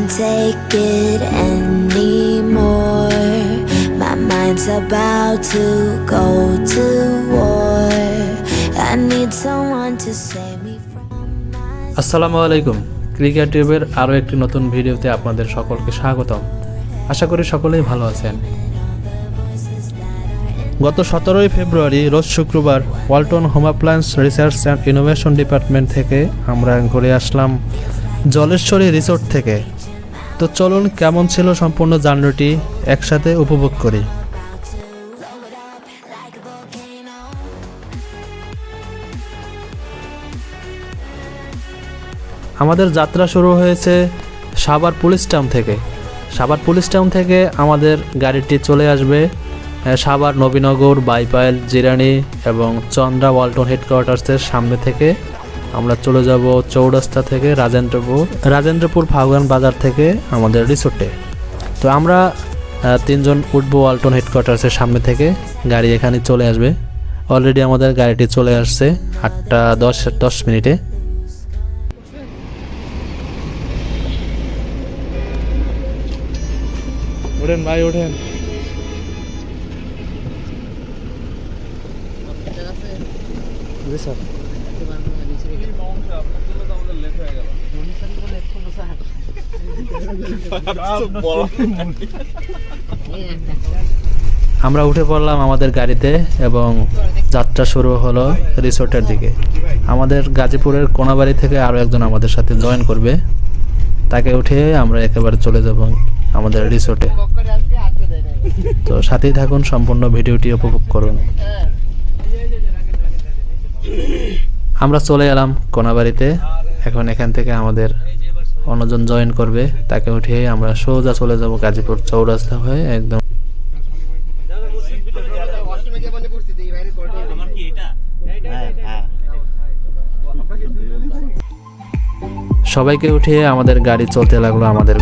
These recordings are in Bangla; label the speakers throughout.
Speaker 1: can't take it anymore. My mind's about to go to war. I need someone to save me from myself.
Speaker 2: আসসালামু আলাইকুম। ক্রিকেট টিউবের আরও একটি নতুন ভিডিওতে আপনাদের সকলকে স্বাগতম। আশা করি সকলেই ভালো আছেন। গত 17 ফেব্রুয়ারি রোজ শুক্রবার Walton home appliance research and innovation department থেকে আমরা ঘুরে আসলাম জলেশ্বরী রিসোর্ট থেকে। তো চলুন কেমন ছিল সম্পূর্ণ জার্নিটি একসাথে উপভোগ করি। আমাদের যাত্রা শুরু হয়েছে সাভার পুলিশ টাউন থেকে। সাভার পুলিশ টাউন থেকে আমাদের গাড়িটি চলে আসবে সাভার নবীনগর, বাইপাইল, জিরানি এবং চন্দ্রা ওয়ালটন হেডকোয়ার্টার্সের সামনে থেকে আমরা চলে যাব চৌরাস্তা থেকে রাজেন্দ্রপুর ফাগুয়ান বাজার থেকে আমাদের রিসোর্টে। তো আমরা তিনজন উঠবো ওয়ালটন হেডকোয়ার্টার্সের সামনে থেকে। গাড়ি এখানে চলে আসবে। অলরেডি আমাদের গাড়িটি চলে আসছে 8টা 10 মিনিটে। ওঠেন ভাই, ওঠেন। আমরা উঠে পড়লাম আমাদের গাড়িতে এবং যাত্রা শুরু হলো রিসোর্টের দিকে। আমাদের গাজীপুরের কোনাবাড়ি থেকে আরও একজন আমাদের সাথে জয়েন করবে। তাকে উঠে আমরা একেবারে চলে যাব আমাদের রিসোর্টে। তো সাথেই থাকুন, সম্পূর্ণ ভিডিওটি উপভোগ করুন। আমরা চলে এলাম কোনাবাড়িতে। এখন এখান থেকে আমাদের অন্যজন জয়েন করবে। তাকে উঠিয়ে আমরা সোজা চলে যাব গাজীপুর চৌরাস্তা হয়ে একদম। সবাইকে উঠিয়ে আমাদের গাড়ি চলতে লাগলো আমাদের।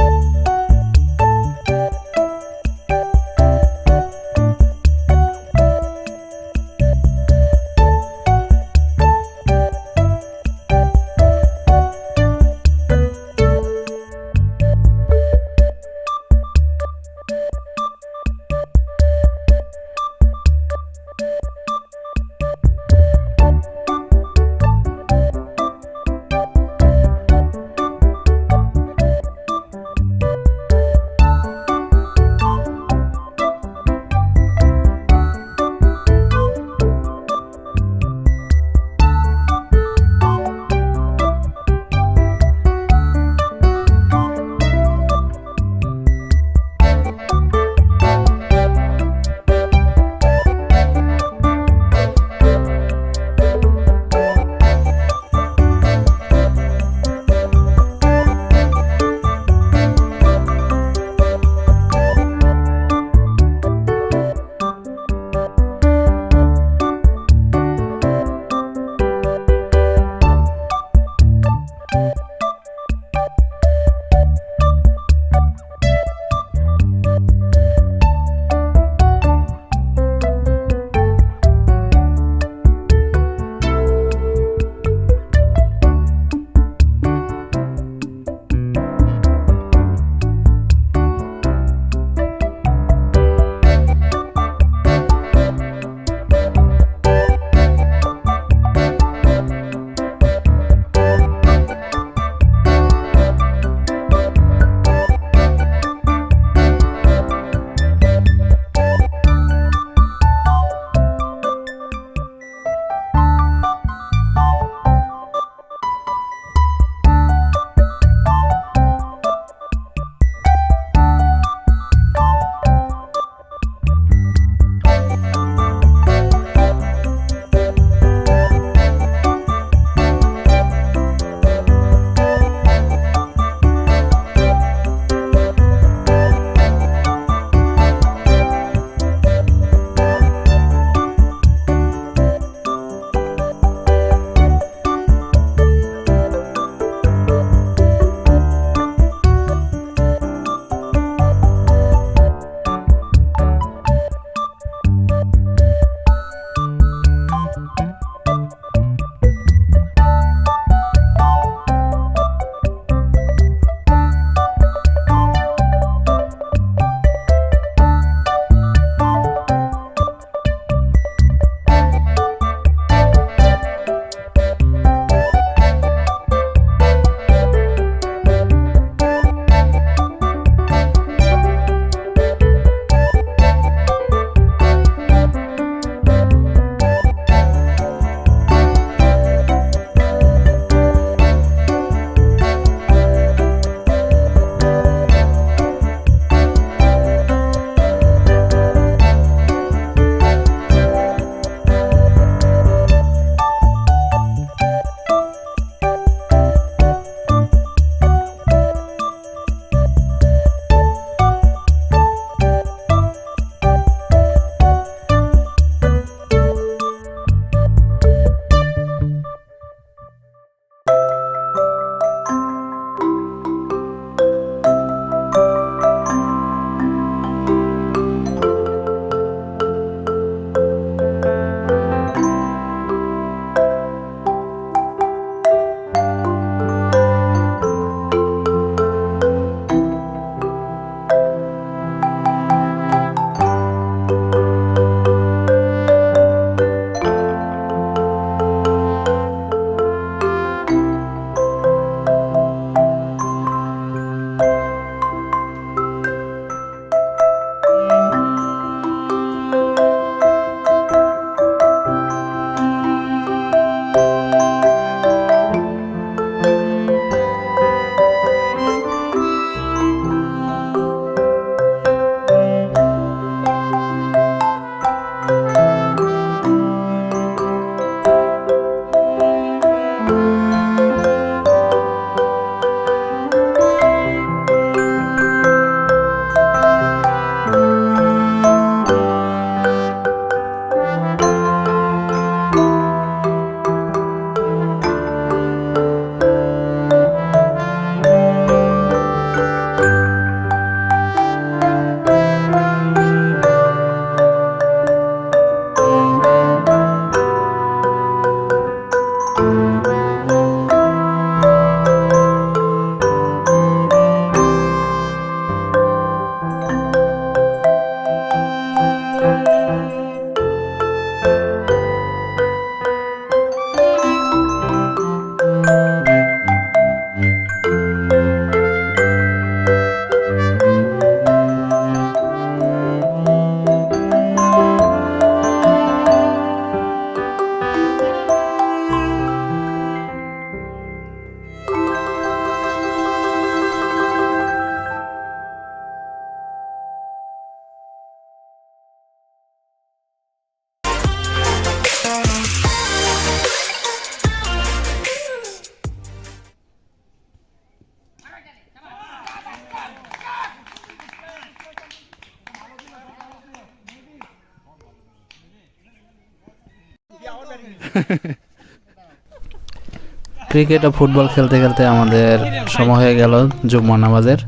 Speaker 2: ক্রিকেট ও ফুটবল খেলতে খেলতে আমাদের সময় হয়ে গেল জুম্মার নামাজের।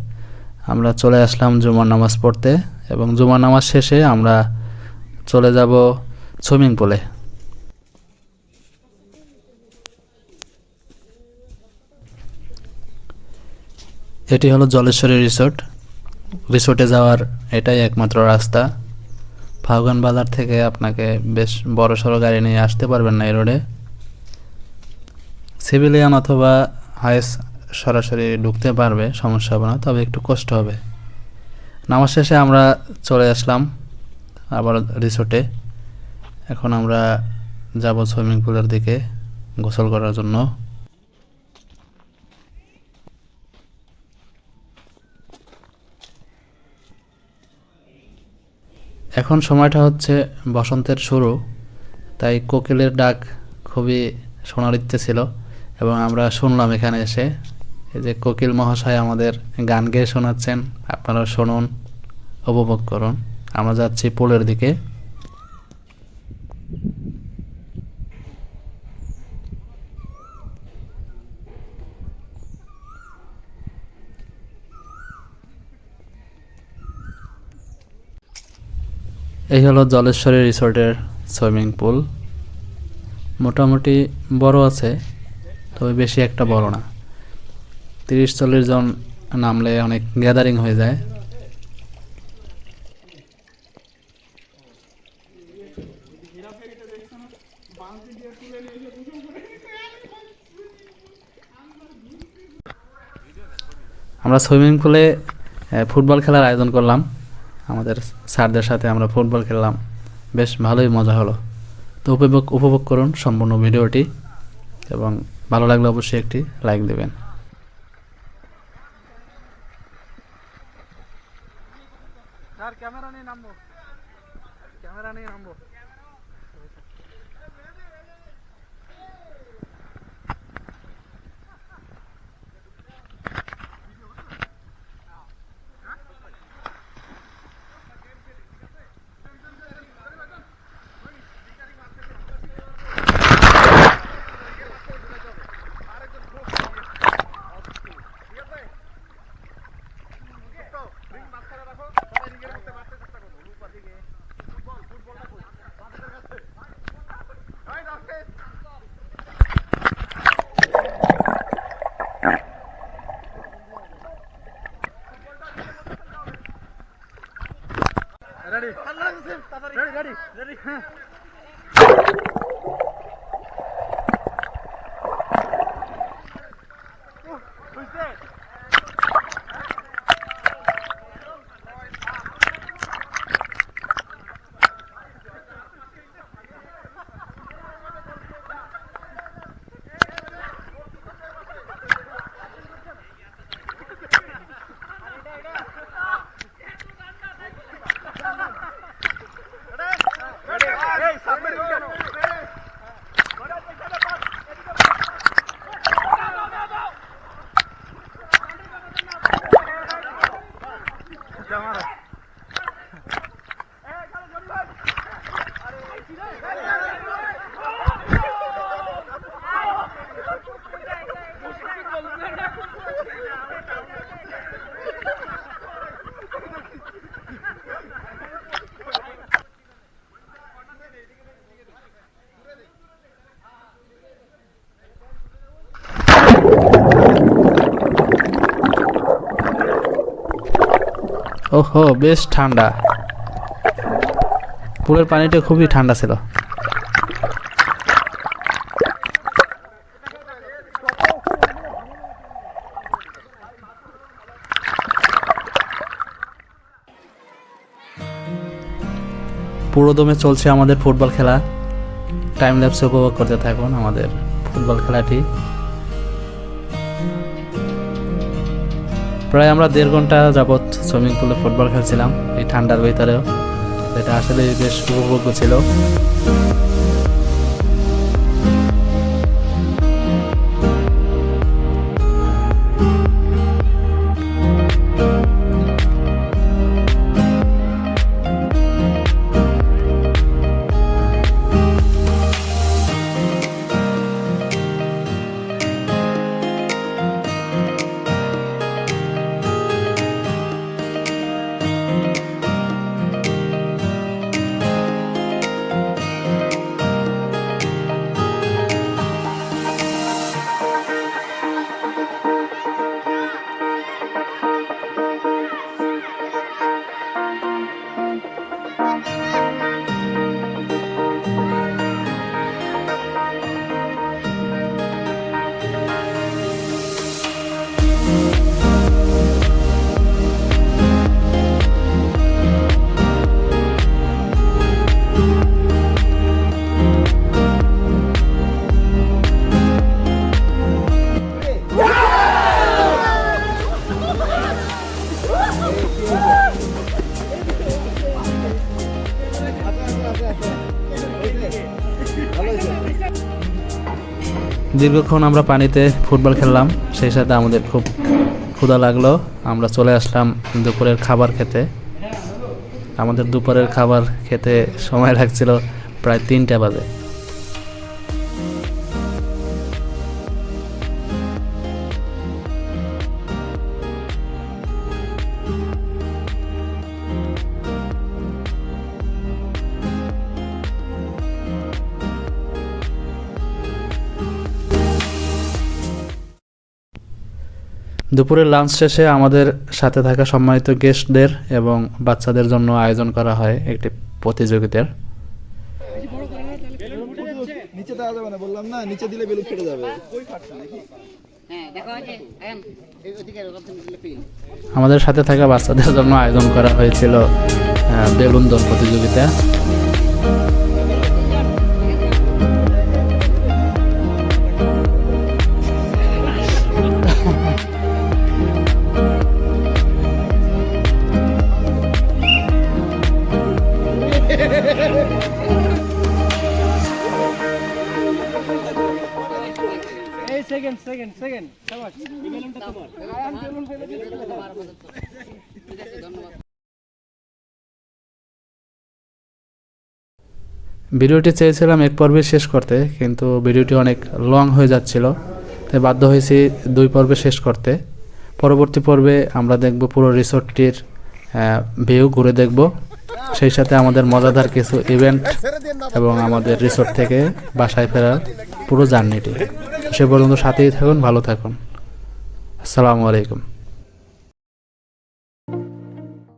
Speaker 2: আমরা চলে আসলাম জুমার নামাজ পড়তে এবং জুমার নামাজ শেষে আমরা চলে যাব সুইমিং পুলে। এটি হলো জলেশ্বরী রিসোর্টে যাওয়ার এটাই একমাত্র রাস্তা। ফাউগান বাজার থেকে আপনাকে বেশ বড় সড়ো গাড়ি নিয়ে আসতে পারবেন না এই রোডে। সিভিলিয়ান অথবা হাইস সরাসরি ঢুকতে পারবে, সমস্যা হবে না, তবে একটু কষ্ট হবে। নামাজ শেষে আমরা চলে আসলাম আবার রিসোর্টে। এখন আমরা যাব সুইমিং পুলের দিকে গোসল করার জন্য। এখন সময়টা হচ্ছে বসন্তের শুরু, তাই কোকিলের ডাক খুবই শোনার ইচ্ছে ছিল এবং আমরা শুনলাম এখানে এসে। এই যে কোকিল মহাশয় আমাদের গান গেয়ে শোনাচ্ছেন, আপনারা শুনুন, উপভোগ করুন। আমরা যাচ্ছি পুলের দিকে। এই হলো জলেশ্বরী রিসোর্টের সুইমিং পুল। মোটামুটি বড় আছে, তবে বেশি একটা বড় না। 30-40 জন নামলে অনেক গ্যাদারিং হয়ে যায়। আমরা সুইমিং পুলে ফুটবল খেলার আয়োজন করলাম। আমাদের স্যারদের সাথে আমরা ফুটবল খেললাম, বেশ ভালোই মজা হলো। তো উপভোগ করুন সম্পূর্ণ ভিডিওটি এবং ভালো লাগলে অবশ্যই একটি লাইক দেবেন। ক্যামেরা নিয়ে নামবো। Ready. ওহো, বেশ ঠান্ডা। পুলের পানিটা খুবই ঠান্ডা ছিল। পুরোদমে চলছে আমাদের ফুটবল খেলা। টাইম ল্যাপসে উপভোগ করতে থাকুন আমাদের ফুটবল খেলাটি। প্রায় আমরা 1.5 ঘন্টা যাবৎ সুইমিং পুলে ফুটবল খেলছিলাম এই ঠান্ডার ভিতরেও। এটা আসলে বেশ উপভোগ্য ছিল। দীর্ঘক্ষণ আমরা পানিতে ফুটবল খেললাম, সেই সাথে আমাদের খুব ক্ষুধা লাগলো। আমরা চলে আসলাম দুপুরের খাবার খেতে। আমাদের দুপুরের খাবার খেতে সময় লাগছিল প্রায় 3টা বাজে। দুপুরের লাঞ্চ শেষে আমাদের সাথে থাকা সম্মানিত গেস্টদের এবং বাচ্চাদের জন্য আয়োজন করা হয় একটি প্রতিযোগিতার।
Speaker 3: নিচে দেওয়া যাবে না, বললাম না, নিচে দিলে বেলুন ফেটে যাবে।
Speaker 2: আমাদের সাথে থাকা বাচ্চাদের জন্য আয়োজন করা হয়েছিল বেলুন দৌড় প্রতিযোগিতা। ভিডিওটি চেয়েছিলাম এক পর্বে শেষ করতে, কিন্তু ভিডিওটি অনেক লং হয়ে যাচ্ছিল, তাই বাধ্য হয়েছি 2 পর্বে শেষ করতে। পরবর্তী পর্বে আমরা দেখব পুরো রিসোর্টটির ভিউ ঘুরে দেখব, সেই সাথে আমাদের মজাদার কিছু ইভেন্ট এবং আমাদের রিসোর্ট থেকে বাসায় ফেরার পুরো জার্নিটি। সে পর্যন্ত সাথেই থাকুন, ভালো থাকুন। আসসালামু আলাইকুম।